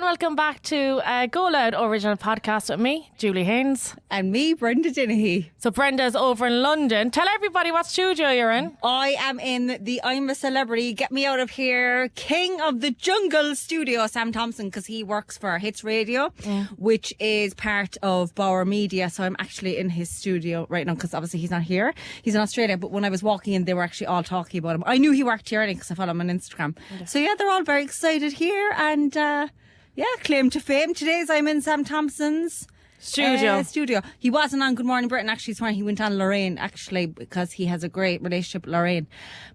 Welcome back to GoLoud original podcast with me, Julie Haynes. And me, Brenda Dennehy. So Brenda's over in London. Tell everybody what studio you're in. I am in the I'm a Celebrity, Get Me Out of Here, King of the Jungle studio, Sam Thompson, because he works for Hits Radio, which is part of Bauer Media. So I'm actually in his studio right now because obviously he's not here. He's in Australia. But when I was walking in, they were actually all talking about him. I knew he worked here because I follow him on Instagram. So yeah, they're all very excited here and... claim to fame. Today's I'm in Sam Thompson's studio. He wasn't on Good Morning Britain actually this morning. He went on Lorraine actually because he has a great relationship with Lorraine.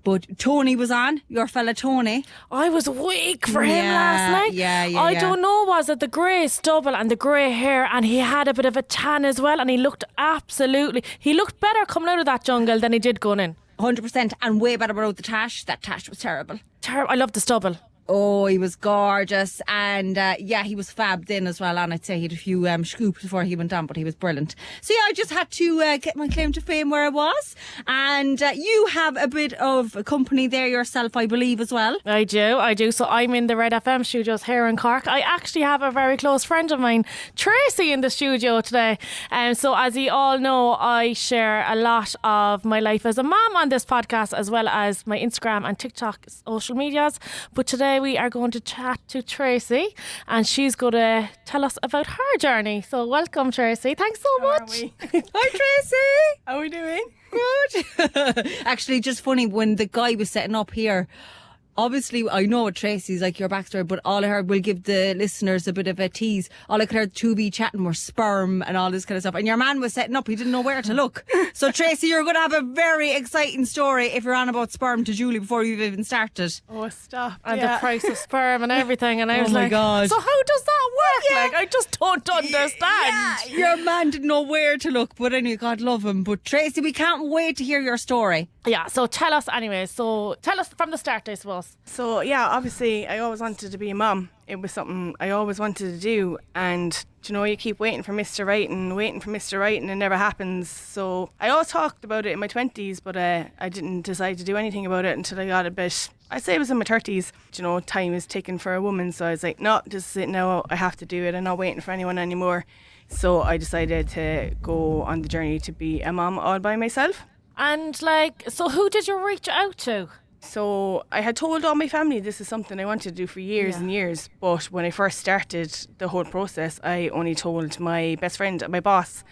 But Tony was on, your fella Tony. I was weak for him last night. I don't know, was it the grey stubble and the grey hair, and he had a bit of a tan as well, and he looked better coming out of that jungle than he did going in. 100%, and way better without the tash. That tash was terrible. I love the stubble. Oh, he was gorgeous. And he was fab then as well. And I'd say he had a few scoops before he went on, but he was brilliant. So I just had to get my claim to fame where I was. And you have a bit of company there yourself, I believe, as well. I do. So I'm in the Red FM studios here in Cork. I actually have a very close friend of mine, Tracy, in the studio today. So as you all know, I share a lot of my life as a mom on this podcast, as well as my Instagram and TikTok social medias. But today we are going to chat to Tracy, and she's going to tell us about her journey. So welcome, Tracy. Thanks so much. Hi, Tracy. How are we doing? Good. Actually, just funny, when the guy was setting up here, obviously, I know Tracy's like your backstory, but all I heard will give the listeners a bit of a tease. All I could hear to be chatting were sperm and all this kind of stuff. And your man was setting up, he didn't know where to look. So Tracy, you're going to have a very exciting story if you're on about sperm to Julie before you've even started. Oh, stop. And the price of sperm and everything. And I was like, God. So how does that work? Like, I just don't understand. Yeah, your man didn't know where to look. But anyway, God love him. But Tracy, we can't wait to hear your story. Yeah, so tell us anyway. So tell us from the start, I suppose. So, obviously, I always wanted to be a mum. It was something I always wanted to do. And, you keep waiting for Mr. Right and it never happens. So I always talked about it in my 20s, but I didn't decide to do anything about it until I got a bit, I'd say it was in my 30s. Time is ticking for a woman. So I was like, no, just now I have to do it. I'm not waiting for anyone anymore. So I decided to go on the journey to be a mum all by myself. And so who did you reach out to? So I had told all my family this is something I wanted to do for years and years. But when I first started the whole process, I only told my best friend, my boss,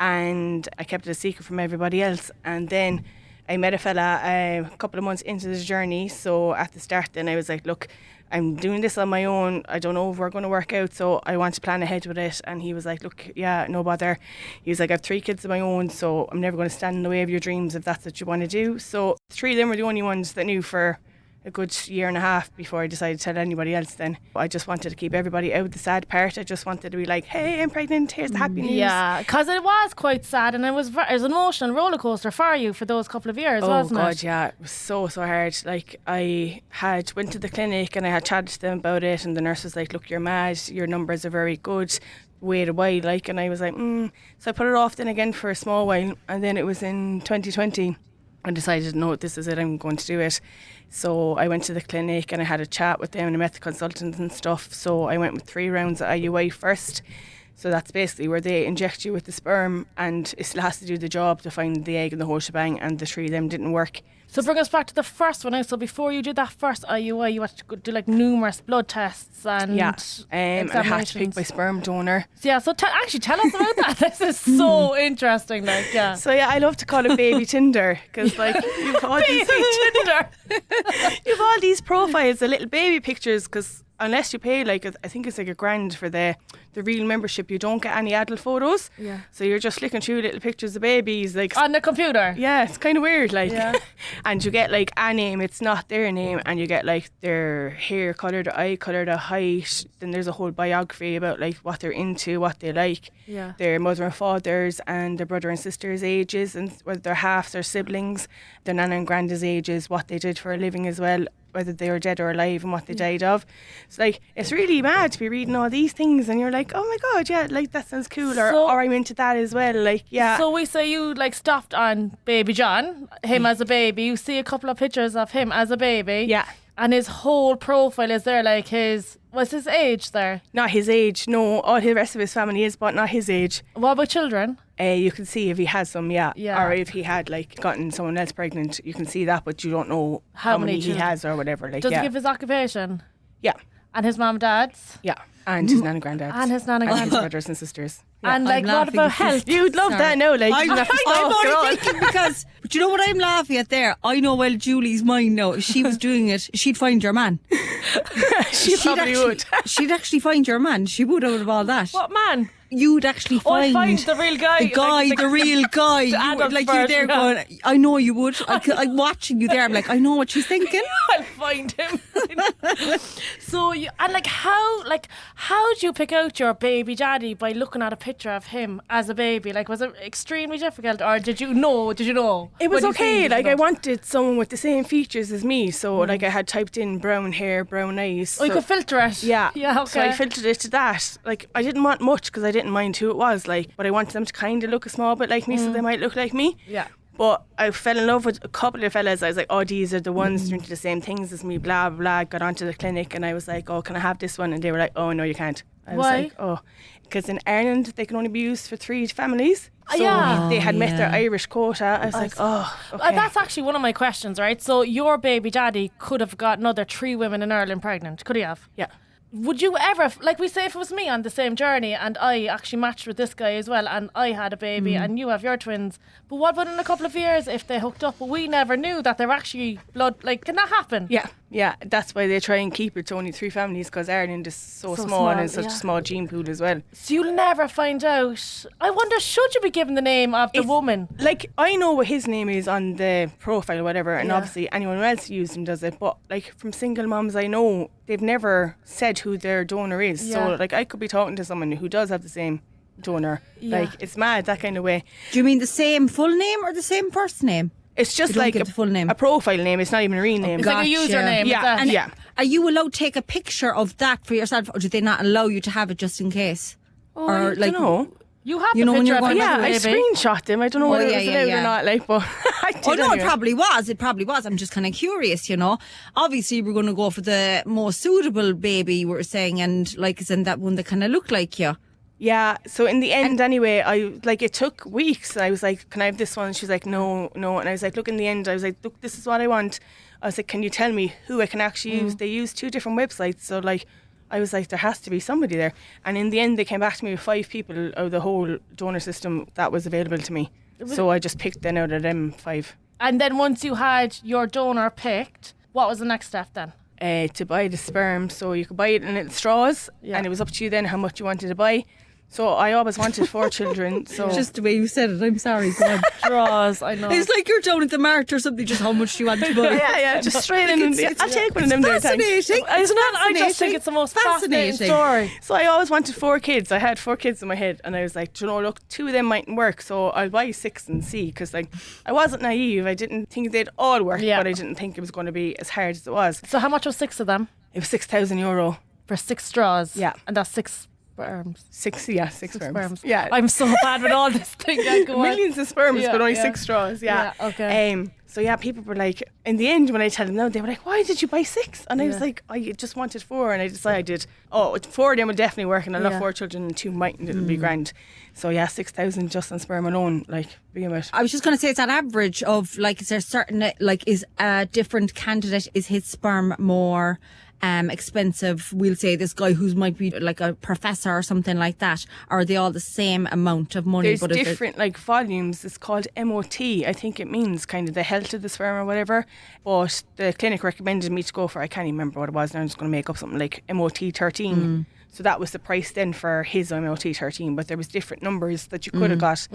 and I kept it a secret from everybody else. And then I met a fella a couple of months into this journey. So at the start then I was like, look, I'm doing this on my own. I don't know if we're going to work out, so I want to plan ahead with it. And he was like, look, no bother. He was like, I have 3 kids of my own, so I'm never going to stand in the way of your dreams if that's what you want to do. So 3 of them were the only ones that knew for a good year and a half before I decided to tell anybody else then. I just wanted to keep everybody out of the sad part. I just wanted to be like, hey, I'm pregnant, here's the happy news. Yeah, because it was quite sad, and it was an emotional roller coaster for you for those couple of years, wasn't it? Oh God, yeah, it was so hard. Like, I had went to the clinic and I had chatted to them about it, and the nurse was like, look, you're mad, your numbers are very good, wait a while, and I was like, So I put it off then again for a small while, and then it was in 2020 I decided, no, this is it, I'm going to do it. So I went to the clinic and I had a chat with them and I met the consultants and stuff. So I went with 3 rounds of IUI first. So that's basically where they inject you with the sperm, and it still has to do the job to find the egg and the whole shebang, and the 3 of them didn't work. So bring us back to the first one now. So before you did that first IUI, you had to go do numerous blood tests and and I had to pick my sperm donor. So tell us about that. This is so interesting. So I love to call it baby Tinder, because you've all these Tinder. You've all these profiles, the little baby pictures, because unless you pay I think it's $1,000 for the real membership, you don't get any adult photos. Yeah. So you're just flicking through little pictures of babies on the computer. Yeah, it's kind of weird and you get a name, it's not their name, and you get their hair colour, their eye colour, their height. Then there's a whole biography about what they're into, what they like, their mother and father's and their brother and sister's ages, and whether they're halves or siblings, their nana and granda's ages, what they did for a living as well. whether they were dead or alive and what they died of. So like, it's really mad to be reading all these things and you're like, oh my God, yeah, like that sounds cool, or I'm into that as well. Like, yeah. So we say you like stopped on baby John, him as a baby. You see a couple of pictures of him as a baby. Yeah. And his whole profile is there, like what's his age there? Not his age, no. All the rest of his family is, but not his age. What about children? You can see if he has some, yeah. Yeah. Or if he had like gotten someone else pregnant, you can see that, but you don't know how many he children has or whatever. Like, Does he give his occupation? Yeah. And his mum and dad's? Yeah. And his nan and granddad. And his nan and his granddad. brothers and sisters. And like, I'm what laughing about at this. health? You'd love that now, like. I'm you have to stop it all. only thinking because, but you know what I'm laughing at there? I know well Julie's mind now. If she was doing it, she'd find your man. She probably would. She'd actually find your man. She would out of all that. What man? You'd actually I'd find find the real guy. the guy, like, the real guy. You adult would, like you're there version, going, I know you would. I'm watching you there. I'm like, I know what she's thinking. I'll find him. So you, and like how do you pick out your baby daddy by looking at a picture of him as a baby? Like, was it extremely difficult, or did you know? It was When you okay. seen, Like, I wanted someone with the same features as me. So like, I had typed in brown hair, brown eyes. Oh, you so- could filter it. Yeah. Yeah. Okay. So I filtered it to that. Like, I didn't want much because I didn't mind who it was. Like, but I wanted them to kind of look a small bit like me, so they might look like me. Yeah. But I fell in love with a couple of fellas. I was like, oh, these are the ones doing the same things as me, blah, blah, blah. Got onto the clinic and I was like, oh, can I have this one? And they were like, oh, no, you can't. I was Why? like, oh, because in Ireland, they can only be used for 3 families. So Yeah. they had met yeah. their Irish quota. I was like, oh, okay. That's actually one of my questions, right? So your baby daddy could have got another 3 women in Ireland pregnant. Could he have? Yeah. Would you ever, like we say, if it was me on the same journey and I actually matched with this guy as well and I had a baby and you have your twins, but what about in a couple of years if they hooked up but we never knew that they're actually blood, like, can that happen? Yeah, that's why they try and keep it to only 3 families, because Ireland is so small and it's such a small gene pool as well. So you'll never find out. I wonder, should you be given the name of the woman? Like, I know what his name is on the profile or whatever, and Yeah. obviously anyone else who uses him does it, but like from single moms I know, they've never said who their donor is. Yeah. So like, I could be talking to someone who does have the same donor. Yeah. Like, it's mad, that kind of way. Do you mean the same full name or the same first name? It's just You don't like get the full name. a profile name. It's not even a real name. It's like a Gotcha. username. is Yeah, that? and yeah. Are you allowed to take a picture of that for yourself, or do they not allow you to have it just in case? Oh, or I like, don't know. You have You the know when picture you're of going him Yeah, as a I baby. screenshot them. I don't know Oh, whether yeah, it was yeah, allowed yeah. or not. Like, but I did Oh no, anyway. it probably was. It probably was. I'm just kind of curious, you know. Obviously, we're going to go for the most suitable baby, we were saying, and like, isn't that one that kind of looked like you? Yeah, so in the end anyway, it took weeks. I was like, can I have this one? She's like, no. And I was like, look, in the end, I was like, look, this is what I want. I was like, can you tell me who I can actually use? They use 2 different websites. So like, I was like, there has to be somebody there. And in the end, they came back to me with 5 people out of the whole donor system that was available to me. So I just picked then out of them 5. And then once you had your donor picked, what was the next step then? To buy the sperm. So you could buy it in little straws. Yeah. And it was up to you then how much you wanted to buy. So I always wanted 4 children. So Just the way you said it. I'm sorry. Go on. Draws, I know. It's like you're down at the mart or something. Just how much do you want to buy? yeah, just straight in. I'll take one of them there, thanks. Fascinating. Isn't it? I just think it's the most fascinating story. So I always wanted 4 kids. I had 4 kids in my head, and I was like, do you know, look, 2 of them mightn't work, so I'll buy 6 and see. Because like, I wasn't naive. I didn't think they'd all work, Yeah. but I didn't think it was going to be as hard as it was. So how much was 6 of them? It was €6,000 For 6 straws? Yeah. And that's 6 sperms. 6 sperms. Yeah, I'm so bad with all this thing. Yeah, go on. millions of sperms, Yeah, but only yeah. 6 straws. Yeah. Yeah, okay. So yeah, people were like, in the end, when I tell them no, they were like, why did you buy 6? And I was Yeah. like, I just wanted 4, and I decided, 4 of them would definitely work, and I'll Yeah. have 4 children, and 2 mightn't. It'll be grand. So yeah, 6,000 just on sperm alone, like, begin with. I was just going to say it's an average of like, is there certain, like, is a different candidate, is his sperm more expensive? We'll say this guy who might be like a professor or something like that. Or are they all the same amount of money? There's but is it- different like volumes. It's called MOT. I think it means kind of the health of the sperm or whatever. But the clinic recommended me to go for, I can't even remember what it was now, I'm just going to make up something like MOT 13. So that was the price then for his MOT 13, but there was different numbers that you could have got.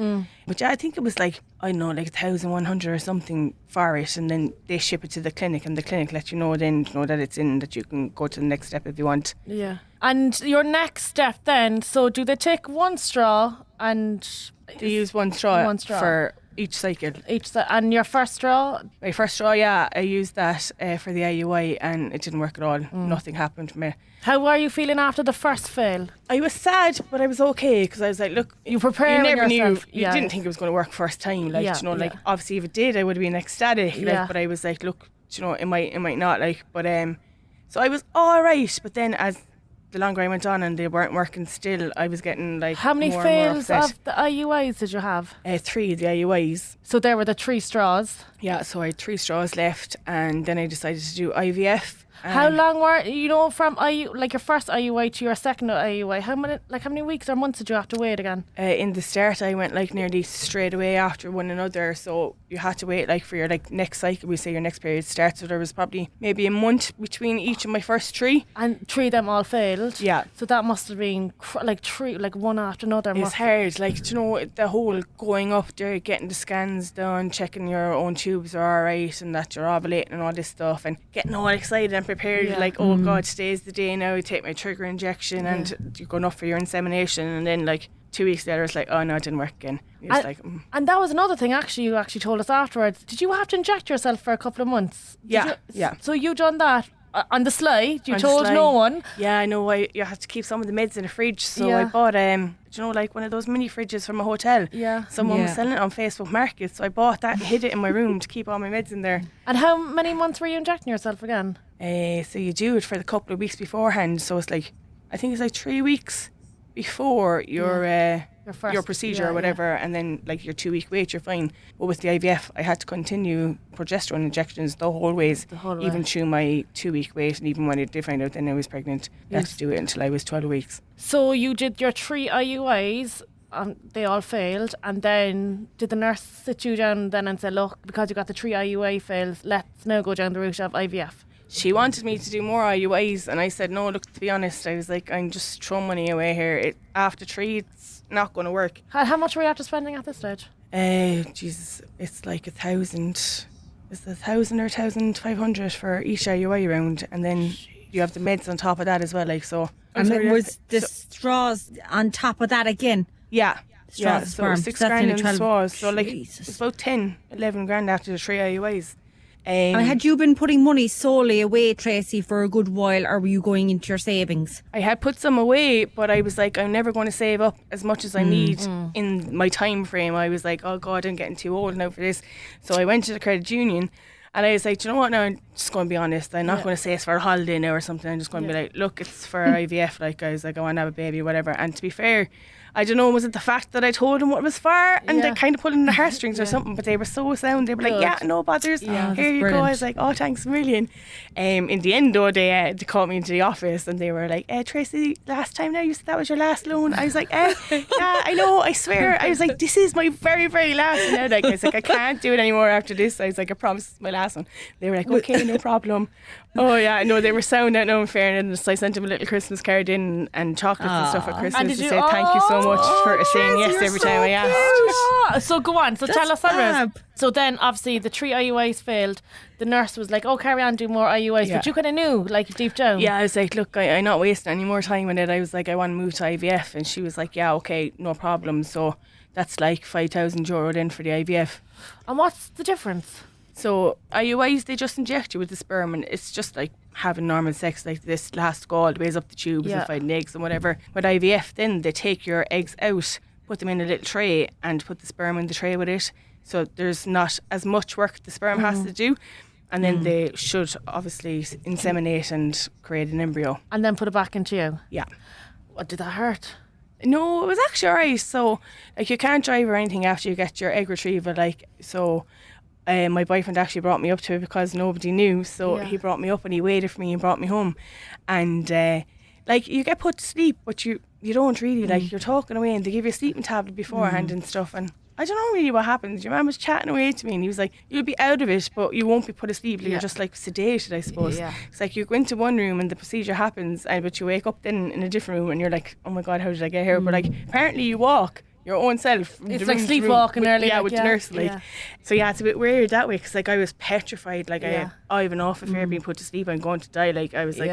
But yeah, I think it was like, I don't know, like 1,100 or something for it, and then they ship it to the clinic, and the clinic let you know then, you know, that it's in, that you can go to the next step if you want. Yeah. And your next step then, so do they take 1 straw and... They use one straw, One straw. for each cycle. And your first straw? My first straw, yeah, I used that for the IUI and it didn't work at all. Nothing happened to me. How were you feeling after the first fail? I was sad, but I was okay because I was like, look, you prepared you never yourself. knew. You didn't think it was going to work first time. Like, Yeah, you know, like yeah. obviously if it did, I would have been ecstatic. Yeah. Like, but I was like, look, you know, it might not. Like, but so I was all right. But then as the longer I went on and they weren't working still, I was getting like How many more and more fails upset. of the IUIs did you have? 3 of the IUIs. So there were the 3 straws. Yeah, so I had 3 straws left, and then I decided to do IVF. How long were from your first IUI to your second IUI? How many weeks or months did you have to wait again? In the start, I went like nearly straight away after one another, so you had to wait like for your like next cycle. We say your next period starts, so there was probably maybe a month between each of my first 3. And 3 of them all failed. Yeah. So that must have been one after another. It's hard, like, you know, the whole going up there, getting the scans done, checking your own tubes are alright and that you're ovulating and all this stuff, and getting all excited and prepared, like, oh God, today's the day now, I take my trigger injection and you're going up for your insemination, and then like 2 weeks later it's like, oh no, it didn't work again. And that was another thing actually you actually told us afterwards. Did you have to inject yourself for a couple of months? Yeah. So you done that on the sly? You On the told sly. no one? Yeah, I know. You have to keep some of the meds in the fridge, so Yeah. I bought you know, like one of those mini fridges from a hotel. Yeah. Someone was selling it on Facebook Market, so I bought that and hid it in my room to keep all my meds in there. And how many months were you injecting yourself again? So you do it for the couple of weeks beforehand, so it's like, I think it's like 3 weeks before your procedure or whatever, and then like your 2 week wait, you're fine. But with the IVF, I had to continue progesterone injections the whole way, even through my 2 week wait, and even when I did find out then I was pregnant, I had to do it until I was 12 weeks. So you did your 3 IUIs, they all failed, and then did the nurse sit you down then and say, look, because you got the 3 IUI fails, let's now go down the route of IVF? She wanted me to do more IUIs, and I said no. Look, to be honest, I was like, I'm just throwing money away here. After 3, it's not going to work. How much were you after spending at this stage? Jesus, it's like 1,000. It's 1,000 or 1,500 for each IUI round, and then you have the meds on top of that as well. Like so. And it was the straws on top of that again. Yeah. Straws of so it was sperm. 6 That's grand nearly in 12. straws. So like Jesus. it's about 10, 11 grand after the 3 IUIs. And had you been putting money solely away, Tracy, for a good while, or were you going into your savings? I had put some away, but I was like, I'm never going to save up as much as I need in my time frame. I was like, oh God, I'm getting too old now for this. So I went to the credit union, and I was like, do you know what, now I'm just going to be honest, I'm not going to say it's for a holiday now or something. I'm just going to be like, look, it's for IVF. Like, I was like, I want to have a baby or whatever. And to be fair, I don't know, was it the fact that I told them what it was for, and they kind of pulled in the heartstrings or something, but they were so sound. They were like, yeah, no bothers, here you go. I was like, oh, thanks a million. In the end though, they called me into the office and they were like, Tracy, last time now you said that was your last loan. I was like, yeah, I know, I swear. I was like, this is my very, very last one now. Like, I was like, I can't do it anymore after this. I was like, I promise it's my last one. They were like, okay, no problem. Oh yeah, no, they were sound out, no, in fairness. I sent them a little Christmas card in and chocolates and stuff at Christmas to say thank you so much for saying yes every time I asked. So go on, so That's tell us that. fab. So then obviously the 3 IUIs failed. The nurse was like, oh, carry on, do more IUIs. But you kind of knew, like, deep down. Yeah, I was like, look, I'm not wasting any more time on it. I was like, I want to move to IVF. And she was like, yeah, okay, no problem. So that's like €5,000 then for the IVF. And what's the difference? So IUIs, they just inject you with the sperm, and it's just like having normal sex like this, last go all the ways up the tubes and finding eggs and whatever. But IVF, then they take your eggs out, put them in a little tray and put the sperm in the tray with it. So there's not as much work the sperm has to do. And then they should obviously inseminate and create an embryo. And then put it back into you? Yeah. What, did that hurt? No, it was actually alright. So like you can't drive or anything after you get your egg retrieval. Like so. My boyfriend actually brought me up to it because nobody knew, so he brought me up and he waited for me and brought me home. And like you get put to sleep, but you don't really, like you're talking away, and they give you a sleeping tablet beforehand and stuff. And I don't know really what happens. Your man was chatting away to me and he was like, you'll be out of it, but you won't be put asleep. You're just like sedated, I suppose. It's like you go into one room and the procedure happens, but you wake up then in a different room and you're like, oh my God, how did I get here? But like apparently you walk your own self. It's like sleepwalking early. Yeah, with the nurse. Like. So yeah, it's a bit weird that way, because like I was petrified. Like I have an awful fear of being put to sleep. I'm going to die. Like I was like,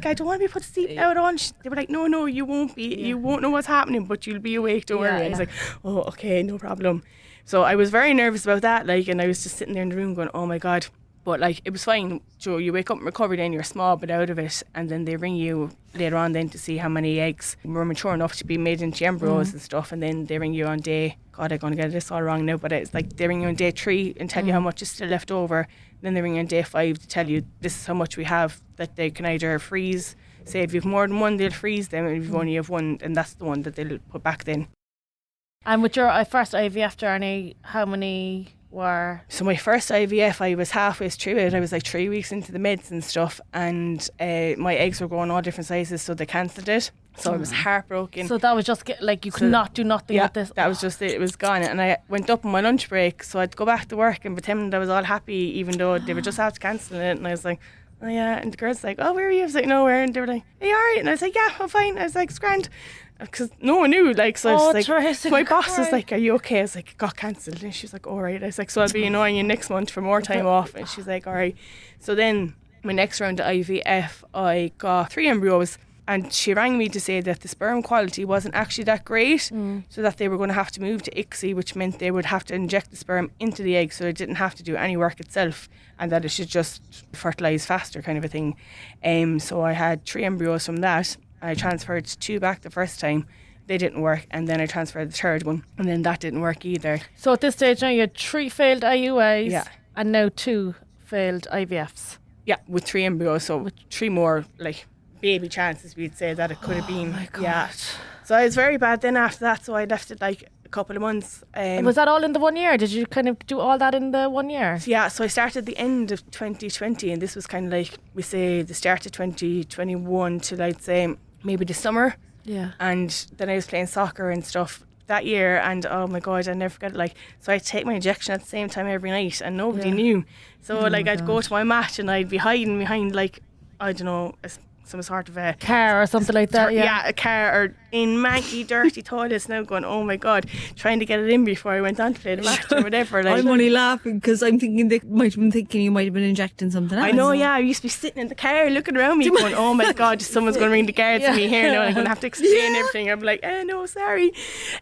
I don't want to be put to sleep now at all. They were like, no, you won't be. You won't know what's happening, but you'll be awake. Don't worry. I was like, oh, okay, no problem. So I was very nervous about that, like, and I was just sitting there in the room going, oh my God. But like, it was fine. So you wake up and recover, then you're small bit out of it, and then they ring you later on then to see how many eggs were mature enough to be made into embryos and stuff, and then they ring you on day, God, I'm going to get this all wrong now, but it's like they ring you on day 3 and tell you how much is still left over. Then they ring you on day 5 to tell you this is how much we have, that they can either freeze. Say if you've more than one, they'll freeze them, and if you only have one, and that's the one that they'll put back then. And with your first IVF journey, how many were? So my first IVF, I was halfway through it. I was like 3 weeks into the meds and stuff, and my eggs were growing all different sizes, so they cancelled it. So I was heartbroken. So that was just like you could not do nothing with this. That was just it. It was gone, and I went up on my lunch break, so I'd go back to work and pretend I was all happy, even though they were just after cancelling it. And I was like, oh yeah, and the girls like, oh, where are you? I was like, nowhere. And they were like, are you alright? And I was like, yeah, I'm fine. I was like, it's grand, because no one knew, like, so I was like, Tracy, my boss was like, are you okay? I was like, it got cancelled. And she was like, alright. I was like, so I'll be annoying you next month for more time off. And she's like, alright. So then my next round of IVF, I got 3 embryos, and she rang me to say that the sperm quality wasn't actually that great, so that they were going to have to move to ICSI, which meant they would have to inject the sperm into the egg, so it didn't have to do any work itself, and that it should just fertilise faster, kind of a thing. So I had 3 embryos from that. I transferred 2 back the first time. They didn't work, and then I transferred the 3rd one, and then that didn't work either. So at this stage now you had 3 failed IUIs, Yeah. and now 2 failed IVFs. Yeah, with 3 embryos, so with 3 more, like, baby chances, we'd say, that it could have been. My God. Yeah. So I was very bad then after that, so I left it like a couple of months. Was that all in the 1 year? Did you kind of do all that in the 1 year? Yeah, so I started the end of 2020, and this was kind of like, we say, the start of 2021 till, I'd say, maybe the summer. Yeah. And then I was playing soccer and stuff that year, and oh my God, I never forget it. Like, so I'd take my injection at the same time every night, and nobody knew. So like, I'd go to my match, and I'd be hiding behind, like, I don't know, some sort of a Car or something like that, a car, or in manky dirty toilets now, going, oh my God, trying to get it in before I went on to play the match or whatever. Like, I'm only laughing because I'm thinking they might have been thinking you might have been injecting something else. I know, yeah. I used to be sitting in the car looking around me going, oh my God, someone's going to ring the guards on me here now. I'm going to have to explain everything. I'm like, no, sorry.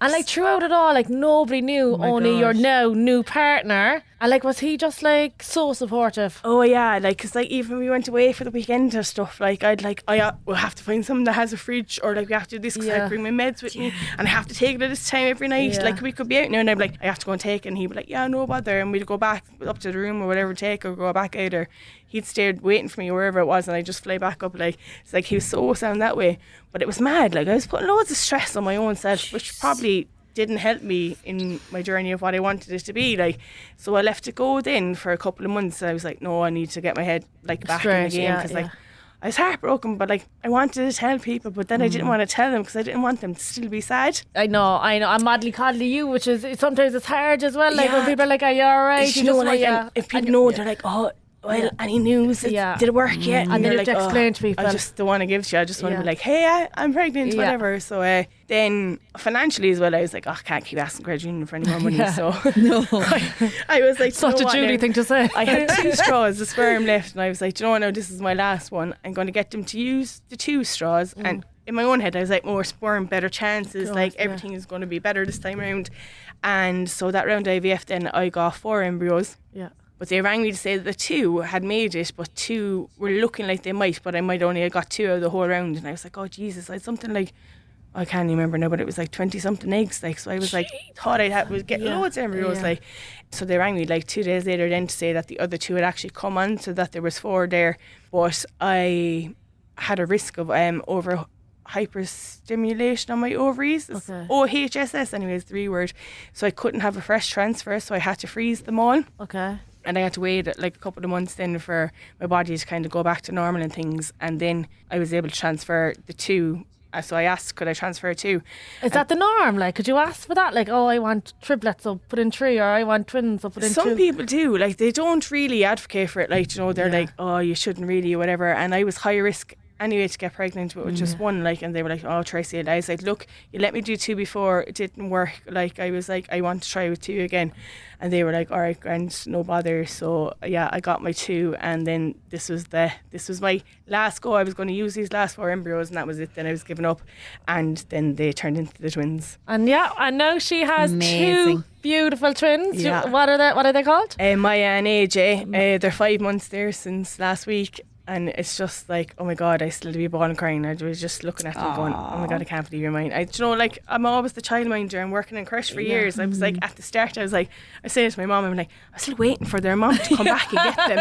And like throughout it all, like nobody knew, only your now new partner. And like, was he just like so supportive? Oh yeah, like, cause like even we went away for the weekend or stuff, like I'd like, we'll have to find someone that has a fridge, or like we have to do this because I bring my meds with me, and I have to take it at this time every night. Like, we could be out now, and I'd be like, I have to go and take it, and he'd be like, yeah, no bother, and we'd go back up to the room or whatever, take, or go back out, or he'd stay waiting for me wherever it was, and I'd just fly back up. Like, it's like he was so sound that way, but it was mad. Like, I was putting loads of stress on my own self, which probably didn't help me in my journey of what I wanted it to be. Like, so I left it go then for a couple of months. I was like, no, I need to get my head like back in the game, because like I was heartbroken, but like I wanted to tell people, but then I didn't want to tell them because I didn't want them to still be sad. I know. I'm madly coddly you, which is sometimes it's hard as well. Like when people are like, are you alright? You know, like, and if people know, they're like, oh, well, any news? Did it work yet? And then you have like, to explain to people. I just don't want to give to you. I just want to be like, hey, I'm pregnant, whatever. So then financially as well, I was like, I can't keep asking Credit Union for any more money. So No. I was like, such a Judy thing to say. I had 2 straws of sperm left, and I was like, do you know what, now this is my last one. I'm going to get them to use the 2 straws. And in my own head, I was like, more sperm, better chances, like everything is going to be better this time around. And so that round IVF, then I got 4 embryos. Yeah. But they rang me to say that the 2 had made it, but 2 were looking like they might, but I might only have got 2 out of the whole round. And I was like, oh Jesus, I had something like, I can't remember now, but it was like 20 something eggs. Like, so I was like, thought was getting loads of embryos. Like, so they rang me like 2 days later then to say that the other 2 had actually come on, so that there was 4 there. But I had a risk of over hyperstimulation on my ovaries. OHSS anyways, the 3 word. So I couldn't have a fresh transfer, so I had to freeze them all. Okay. And I had to wait like a couple of months then for my body to kind of go back to normal and things. And then I was able to transfer the 2. So I asked, could I transfer 2? Is that the norm? Like, could you ask for that? Like, oh, I want triplets, so put in 3, or I want twins, so put in 2. Some people do. Like, they don't really advocate for it. Like, you know, they're like, oh, you shouldn't really, or whatever. And I was high risk anyway to get pregnant with just one, like, and they were like, oh, Tracy, and I was like, look, you let me do 2 before, it didn't work, like, I was like, I want to try with 2 again, and they were like, all right, grand, no bother. So yeah, I got my 2, and then this was my last go. I was going to use these last 4 embryos, and that was it. Then I was giving up, and then they turned into the twins. And now she has Amazing. 2 beautiful twins. Yeah. What are they called? Maya and AJ, they're 5 months there since last week. And it's just like, oh my God, I still be bawling crying. I was just looking at them going, oh my God, I can't believe you're mine. Like, I'm always the childminder. I'm working in creche for years. I was like, at the start, I was saying to my mom, I'm like, I'm still waiting for their mom to come back and get them.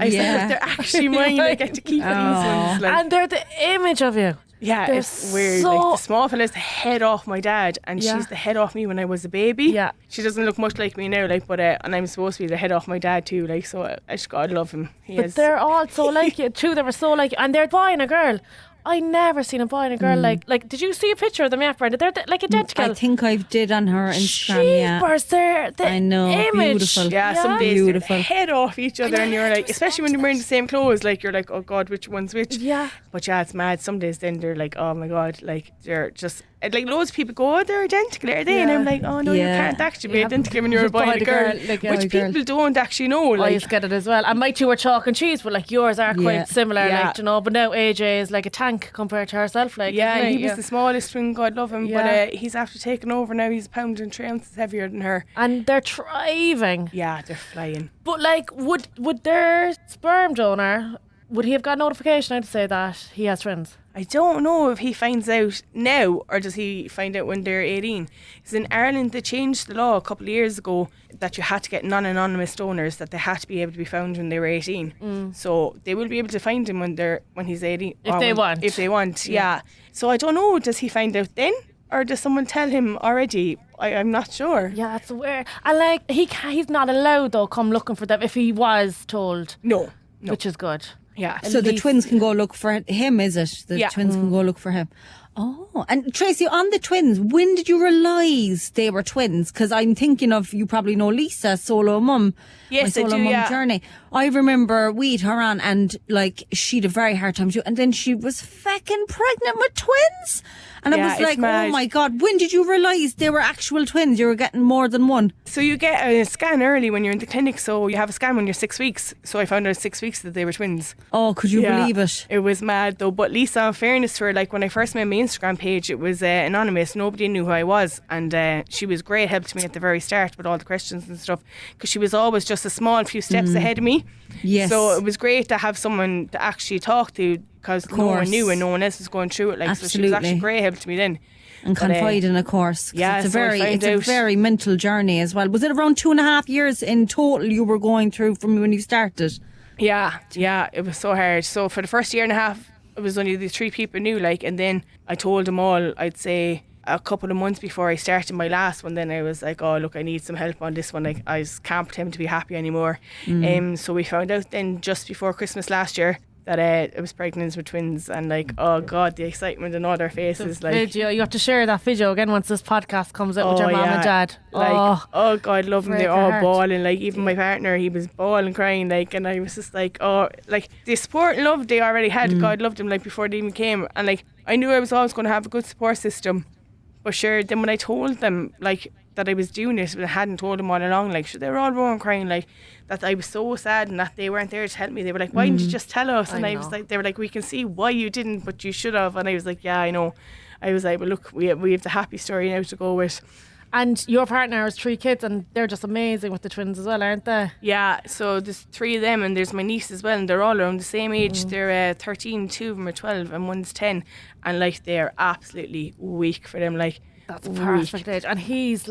I was like, they're actually mine. I get to keep these ones. Like, and they're the image of you. yeah, They're it's weird. so- Like, the small fella's the head off my dad, and Yeah. she's the head off me when I was a baby. Yeah. She doesn't look much like me now, like, but and I'm supposed to be the head off my dad too, like, so I just gotta love him. But they're all so like you. 2 they were so like you. And they're a boy and a girl. I never seen a boy and a girl like. Did you see a picture of them yet, Brenda? They're like identical. I think I did on her Instagram. Yeah. Jeepers, they're the I know, image. beautiful. Yeah, some days they're Beautiful. the head off each other, and you're like, especially when you're wearing the same clothes, like, you're like, oh God, which one's which? Yeah. But yeah, it's mad. Some days then they're like, oh my God, like, they're just, like, loads of people go, oh, they're identical, are they? And I'm like, oh no, you Yeah. can't actually be Yeah. identical when you're a boy and a girl, like, which people don't actually know. I Like, used to get it as well. And my 2 were chalk and cheese, but like yours are Yeah. quite similar, Yeah. like, you know. But now AJ is like a tank compared to herself, like. yeah, isn't and he? he was the smallest twin, God love him, Yeah. but he's after taking over now. He's a pound and 3 ounces heavier than her. And they're thriving. Yeah, they're flying. But like, would their sperm donor, would he have got notification out to say that he has twins? I don't know if he finds out now or does he find out when they're 18. Because in Ireland they changed the law a couple of years ago that you had to get non-anonymous donors, that they had to be able to be found when they were 18. So they will be able to find him when he's 18. If they want. If they want, yeah. So I don't know, does he find out then? Or does someone tell him already? I'm not sure. Yeah, that's weird. And like, he's not allowed though come looking for them if he was told, No. which is good. Yeah. So the twins can go look for him, is it? The Yeah. twins can go look for him. Oh, and Tracy, on the twins, when did you realise they were twins? Because I'm thinking of, you probably know Lisa, solo mum. Yes, my I solo do, mum yeah. journey. I remember we'd her on, and like she'd a very hard time too. And then she was feckin' pregnant with twins. And Yeah, I was it's like, mad. oh my God, when did you realise they were actual twins? You were getting more than one. So you get a scan early when you're in the clinic. So you have a scan when you're 6 weeks. So I found out at 6 weeks that they were twins. Oh, could you believe it? It was mad though. But Lisa, in fairness to her, like when I first made my Instagram page, it was anonymous. Nobody knew who I was. And she was great, helped me at the very start with all the questions and stuff. Because she was always just a small few steps ahead of me. Yes. So it was great to have someone to actually talk to, because no one course. knew and no one else was going through it. Like, so she was Absolutely. actually great, helped me then. And But, confiding, of course. 'cause yeah, it's a so I very, found it's a out- very mental journey as well. Was it around 2.5 years in total you were going through from when you started? Yeah, it was so hard. So for the first year and a half, it was only the 3 people knew, like, and then I told them all, I'd say a couple of months before I started my last one, then I was like, oh look, I need some help on this one. Like, I just can't pretend to be happy anymore. So we found out then just before Christmas last year that I was pregnant with twins, and like, oh God, the excitement in all their faces, like, Video, you have to share that video again once this podcast comes out with oh, your mum yeah. and dad. Like, oh God, love them. break They're your all heart. bawling. Like, even my partner, he was bawling, crying. Like, and I was just like, oh, like, the support and love they already had. God loved them, like, before they even came. And like, I knew I was always going to have a good support system. But sure, then when I told them, like, that I was doing it, but I hadn't told them all along, like, sure, they were all bawling, crying, like, that I was so sad and that they weren't there to help me. They were like, why didn't you just tell us? And I was know. like, they were like, we can see why you didn't, but you should have. And I was like, yeah, I know. I was like, well, look, we have the happy story now to go with. And your partner has 3 kids, and they're just amazing with the twins as well, aren't they? Yeah, so there's 3 of them, and there's my niece as well, and they're all around the same age. They're 13, 2 of them are 12, and one's 10, and like, they're absolutely weak for them. Like, That's a weak. perfect age. And he's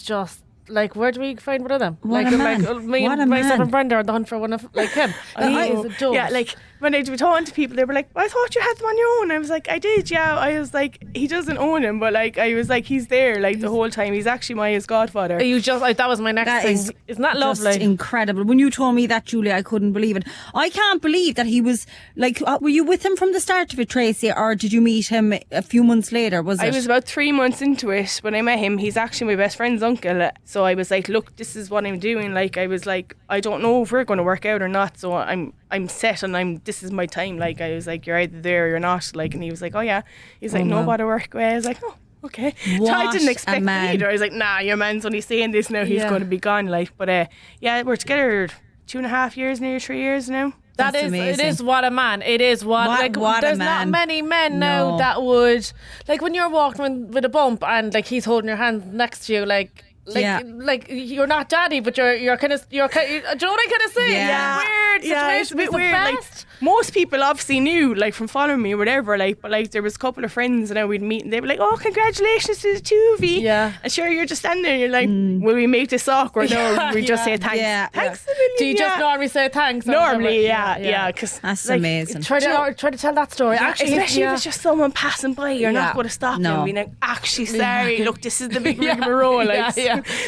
just like, where do we find one of them? What like, a man. me What a and myself man. and Brenda are on the hunt for one of like him. He is a dope. Yeah, like, when I was talking to people, they were like, I thought you had them on your own. I was like, I did, yeah. I was like, he doesn't own him, but like, I was like, he's there, like, the whole time. He's actually Maya's godfather. You just like, that was my next That thing. is Isn't that just lovely? incredible. When you told me that, Julie, I couldn't believe it. I can't believe that he was like, were you with him from the start of it, Tracy, or did you meet him a few months later? Was it? I was about 3 months into it when I met him. He's actually my best friend's uncle. So So I was like, look, this is what I'm doing. Like, I was like, I don't know if we're going to work out or not. So I'm set, and this is my time. Like, I was like, you're either there or you're not. Like, and he was like, oh yeah. He's like, no bother work away. I was like, oh, okay. So I didn't expect it either. I was like, nah, your man's only saying this now. He's going to be gone. Like, but yeah, we're together 2.5 years, nearly 3 years now. That's amazing. It is what a man. It is what there's not many men now that would, like, when you're walking with a bump and like he's holding your hand next to you, like you're not daddy, but you're kind of do you know what I kind of say? Yeah. Weird. Yeah, it's a bit weird. Like, most people obviously knew, like, from following me or whatever, like, but like there was a couple of friends and we'd meet and they'd be like, oh, congratulations to the two of you. Yeah. And sure, you're just standing there and you're like, will we make this awkward? No, we just say thanks. Yeah. Thanks a million. Do you just normally say thanks? Normally, yeah, because that's like, amazing. Try to tell that story. Actually, especially if it's just someone passing by, you're not going to stop them and be like, actually, sorry, look, this is the big rigmarole. Like,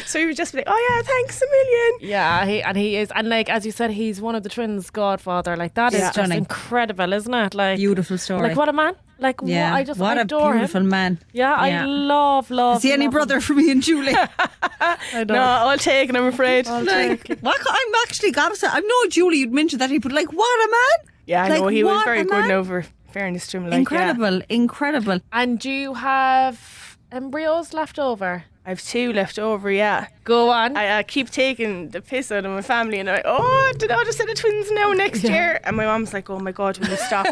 so you would just be like, oh yeah, thanks a million. Yeah, he is, and like as you said, he's one of the twins' godfather. Like, that is just incredible, isn't it? Like, beautiful story. Like, what a man. Like, I adore a beautiful him. man. Yeah, I love. Is he any brother for me and Julie? I don't. No, I'll take it, I'm afraid. I'm actually gotta say, I know Julie, you'd mentioned that, but like, what a man. Yeah, I know, he was very good now, for fairness to him. Like, incredible. And do you have embryos left over? I have 2 left over, yeah. Go on. I keep taking the piss out of my family and I'm like, oh, did I just set of twins now next year? And my mum's like, oh my God, will you stop?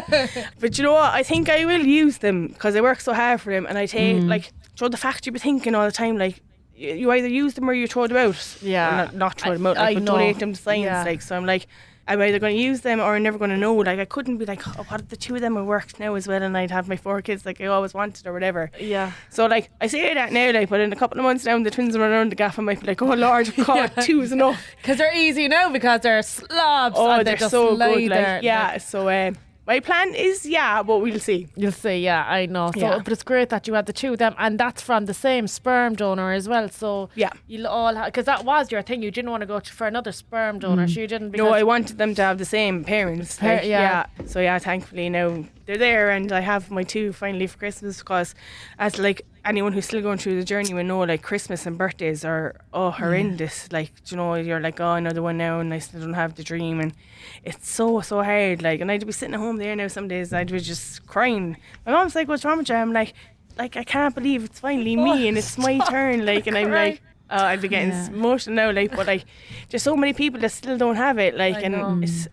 But you know what? I think I will use them because I work so hard for them, and I take, like, the fact you've been thinking all the time, like, you either use them or you throw them out. Yeah. Or not throw them out, like, but donate them to science. Like, so I'm like, I'm either going to use them or I'm never going to know. Like, I couldn't be like, oh, what if the 2 of them would work now as well and I'd have my 4 kids like I always wanted or whatever. Yeah. So, like, I say that now, like, but in a couple of months now, the twins run around the gaff, I might be like, oh Lord, God, 2 is enough. Because they're easy now, because they're slobs. Oh, and they're just so good. there. Like, yeah, so my plan is, but we'll see. You'll see, yeah, I know. So, but it's great that you had the 2 of them, and that's from the same sperm donor as well. So you'll all because that was your thing. You didn't want to go for another sperm donor, so you didn't. No, I wanted them to have the same parents. So thankfully now they're there, and I have my 2 finally for Christmas, because as like anyone who's still going through the journey will know, like, Christmas and birthdays are horrendous. Like, you know, you're like, oh, another one now, and I still don't have the dream, and it's so hard. Like, and I'd be sitting at home there now some days, I'd be just crying. My mom's like, what's wrong with you? I'm like I can't believe it's finally me and it's my turn. Like, and I'm like, I'd be getting emotional now, like, but like, there's so many people that still don't have it, like, and it's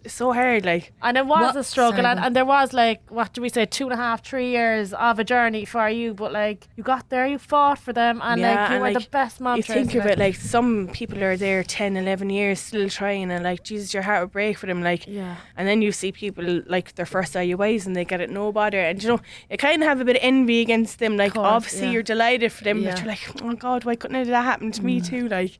so hard, like. And it was a struggle, and there was, like, what do we say, 2.5, 3 years of a journey for you, but like, you got there, you fought for them, and like, you were the best mom. You think of it, like, some people are there 10, 11 years still trying, and like, Jesus, your heart would break for them, like. Yeah. And then you see people like their first IUIs and they get it no bother, and you know, you kind of have a bit of envy against them, like, obviously you're delighted for them, but you're like, oh God, why couldn't that happen to me too, like.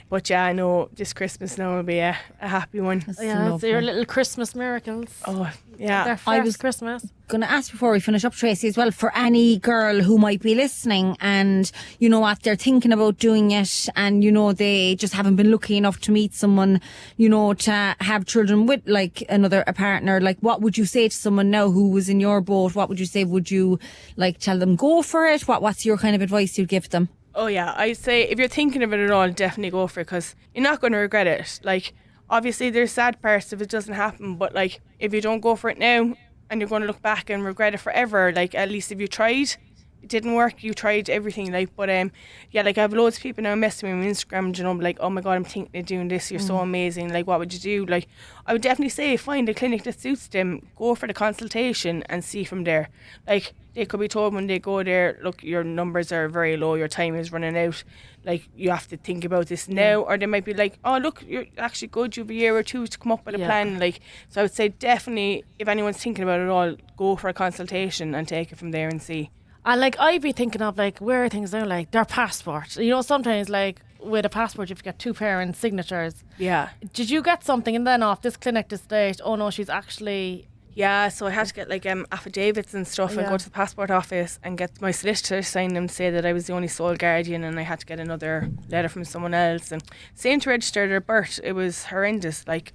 But yeah, I know this Christmas now will be a happy one. It's your little Christmas miracles. Oh yeah. Their first Christmas. Going to ask before we finish up, Tracy, as well, for any girl who might be listening and you know what, they're thinking about doing it, and you know they just haven't been lucky enough to meet someone, you know, to have children with, like, a partner. Like, what would you say to someone now who was in your boat? What would you say? Would you, like, tell them go for it? What's your kind of advice you'd give them? Oh yeah, I'd say if you're thinking of it at all, definitely go for it, because you're not going to regret it. Like, obviously there's sad parts if it doesn't happen, but like, if you don't go for it now and you're going to look back and regret it forever, like, at least if you tried, it didn't work, you tried everything, like. But like, I have loads of people now messaging me on Instagram, you know, like, oh my God, I'm thinking of doing this, you're so amazing, like, what would you do? Like, I would definitely say find a clinic that suits them, go for the consultation and see from there. Like, they could be told when they go there, look, your numbers are very low, your time is running out, like, you have to think about this now. Or they might be like, oh look, you're actually good, you have a year or 2 to come up with a plan. Like, so I would say definitely, if anyone's thinking about it all, go for a consultation and take it from there and see. And like, I'd be thinking of, like, where are things now, like their passport. You know, sometimes, like, with a passport you have to get 2 parents' signatures. Yeah. Did you get something and then off this clinic to state, oh no, she's actually... Yeah, so I had to get like affidavits and stuff and go to the passport office and get my solicitor to sign them, say that I was the only sole guardian, and I had to get another letter from someone else. And same to register their birth, it was horrendous. Like,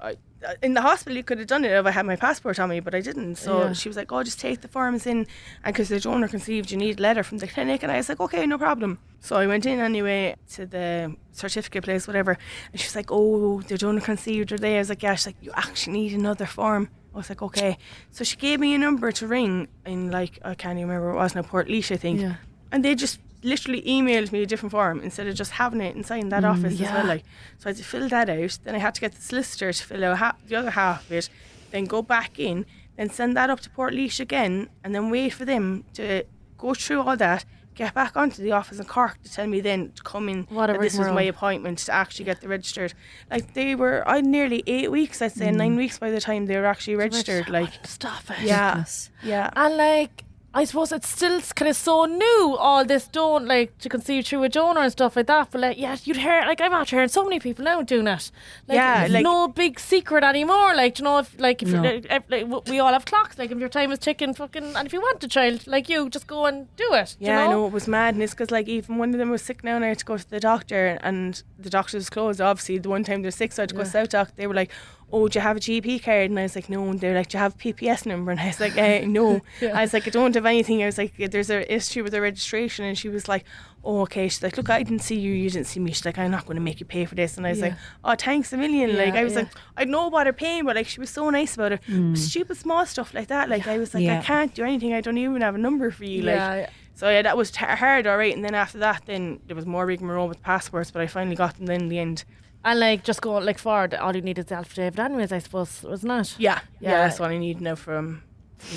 in the hospital you could have done it if I had my passport on me, but I didn't. So Yeah. she was like, oh, just take the forms in, and because the donor conceived, you need a letter from the clinic. And I was like, okay, no problem. So I went in anyway to the certificate place, whatever, and she was like, oh, the donor conceived are there. I was like, yeah. She's like, you actually need another form. I was like, okay. So she gave me a number to ring in, like, I can't even remember what it was now, Port I think. Yeah. And they just literally emailed me a different form instead of just having it inside that office as well. Like, so I had to fill that out. Then I had to get the solicitor to fill out the other half of it. Then go back in, then send that up to Port again, and then wait for them to go through all that. Get back onto the office in Cork to tell me then to come in. What a that this was my rigmarole. appointment to actually get the registered. Like I had nearly 8 weeks. I'd say 9 weeks by the time they were actually registered. Like, Stop it. yeah, yeah. And like, I suppose it's still kind of so new, all this to conceive through a donor and stuff like that. But like, yeah, you'd hear, like, I'm after hearing so many people now doing it. Like, Yeah, it's like- no big secret anymore. Like, you know, if No. we all have clocks. Like, if your time is ticking, and if you want a child, like you, just go and do it. Yeah, you know? I know, it was madness because, like, even one of them was sick now and I had to go to the doctor, and the doctor was closed, obviously, the one time they're sick, so I had to go to South Doc. They were like, oh, do you have a GP card? And I was like, no. And they were like, do you have a PPS number? And I was like, no. I was like, I don't have anything. I was like, there's an issue with the registration. And she was like, oh, okay. She's like, look, I didn't see you, you didn't see me. She's like, I'm not going to make you pay for this. And I was like, oh, thanks a million. Like, I was like, I know what her pain, but like, she was so nice about it. Stupid small stuff like that. Like, I was like, I can't do anything. I don't even have a number for you. Like, Yeah. so yeah, that was hard, all right. And then after that, then there was more rigmarole with passports, but I finally got them then in the end. And like, just go like forward. All you need is the affidavit, anyways. I suppose, wasn't it? Yeah, Yeah. that's what I need now from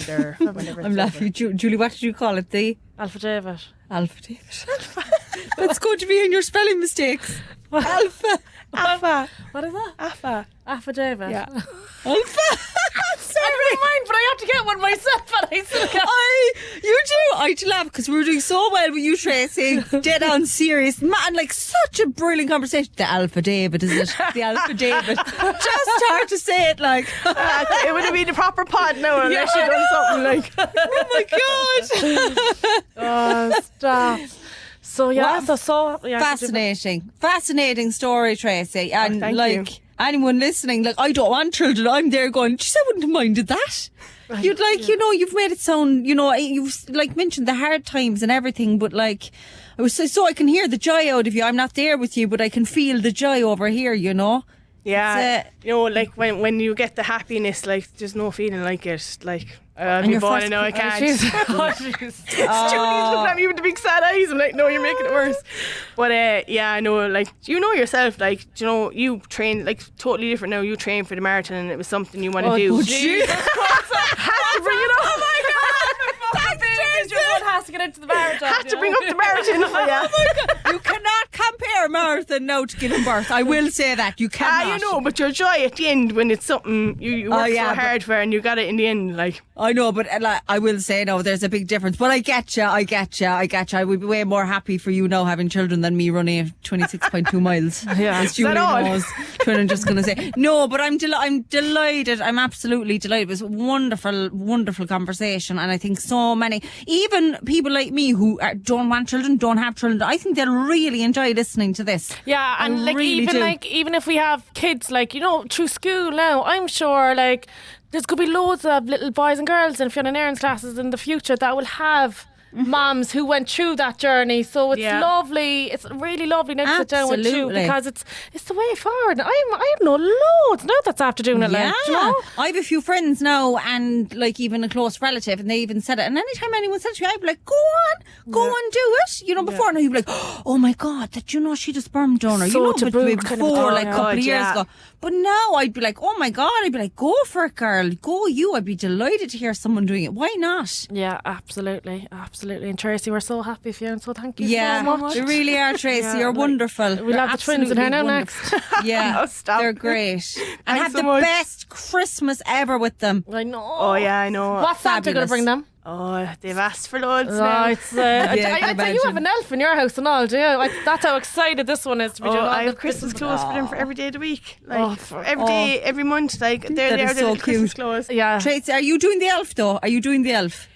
their whenever. I'm laughing. Julie, what did you call it? The Affidavit. Alpha. That's going to be in your spelling mistakes. Alpha. Alpha. What is that? Alpha. Affidavit. Yeah. Alpha. I don't mind, but I have to get one myself, and I still can't. You do. I do laugh because we were doing so well with you, Tracy. Dead on serious. Man, like such a brilliant conversation. The Alpha David, is it? The Alpha David. Just hard to say it like. It would have been the proper pod now unless you done something like. Oh my God. Oh, stop. So yeah, Fascinating story, Tracy. And thank like you. anyone listening, like I don't want children. I'm there going, geez, I wouldn't have minded that. You'd like, you know, you've made it sound, you know, you've like mentioned the hard times and everything, but like, I was so I can hear the joy out of you. I'm not there with you, but I can feel the joy over here, you know. Yeah, It's, you know, like when you get the happiness, like there's no feeling like it. Like I'll be your born first- now, I can't. Julie's Julie's looking at me with the big sad eyes. I'm like, no, you're making it worse. But yeah, I know, like, you know yourself, like, you know, you train, like, totally different now. You train for the marathon and it was something you want to do. Jesus Had to bring it up. Oh my God! Thanks, your one has to get into the marathon. Had to bring up the marathon. Oh, yeah. You cannot compare a marathon now to giving birth. I will say that. You cannot. You know, but your joy at the end when it's something you work yeah, so hard for and you got it in the end, like. I know, but like, I will say no, there's a big difference. But I get you. I would be way more happy for you now having children than me running at 26.2 miles. Yeah. As Julie Is that all? knows. I'm just going to say. No, but I'm delighted. I'm absolutely delighted. It was a wonderful conversation. And I think so many, even people like me who don't want children, don't have children, I think they'll really enjoy listening to this. Yeah, I and like really do. even if we have kids, like, you know, through school now, I'm sure like there's going to be loads of little boys and girls in Fiona Nairn's classes in the future that will have moms who went through that journey. So it's lovely. It's really lovely now to sit down with you Absolutely. because it's the way forward. I know loads now that's after doing it. Like, you know? I have a few friends now and like even a close relative and they even said it, and anytime anyone said it to me I'd be like, go on, do it, you know. Before now you'd be like, oh my God, that, you know, she's a sperm donor, So you know, taboo but kind of before thing. like a couple of years ago. But now I'd be like, oh my God, I'd be like, go for it, girl, go you. I'd be delighted to hear someone doing it. Why not? Yeah, absolutely. And Tracy, we're so happy for you, and so thank you Yeah, so much. you really are, Tracy. Yeah, You're like, wonderful. We'll have the twins in here now next. Yeah, Oh, stop. they're great. And have so the much. best Christmas ever with them. I know. Oh, yeah, I know. What's Santa going to Fabulous. bring them? Oh, they've asked for loads now. Right, I can I'd say you have an elf in your house and all, do you? That's how excited this one is to be doing all I have the Christmas clothes for them for every day of the week. Like, Oh, every day, every month. Like, That they is are the so little Christmas cute. clothes. Yeah. Tracy, are you doing the elf though? Are you doing the elf?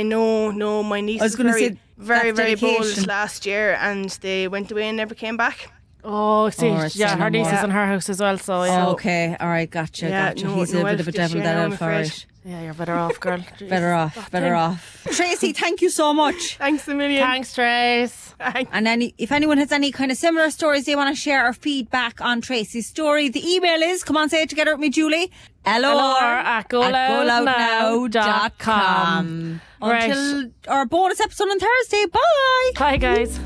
No, my niece I was was gonna very, say, very, that's very bold dedication. last year and they went away and never came back. Oh, see, Or it's yeah, her niece anymore. is in her house as well, so yeah. Okay, all right, gotcha. Yeah, gotcha. no- He's no a bit elf of a to devil share, that I'm elf, all afraid. right. Yeah, you're better off, girl. Jeez. Better off, better off. Tracy, thank you so much. Thanks a million. Thanks, Trace. Thanks. And if anyone has any kind of similar stories they want to share or feedback on Tracy's story, the email is, come on, say it together with me, Julie. LR@GoLoudNow.com. Until our bonus episode on Thursday. Bye. Bye, guys.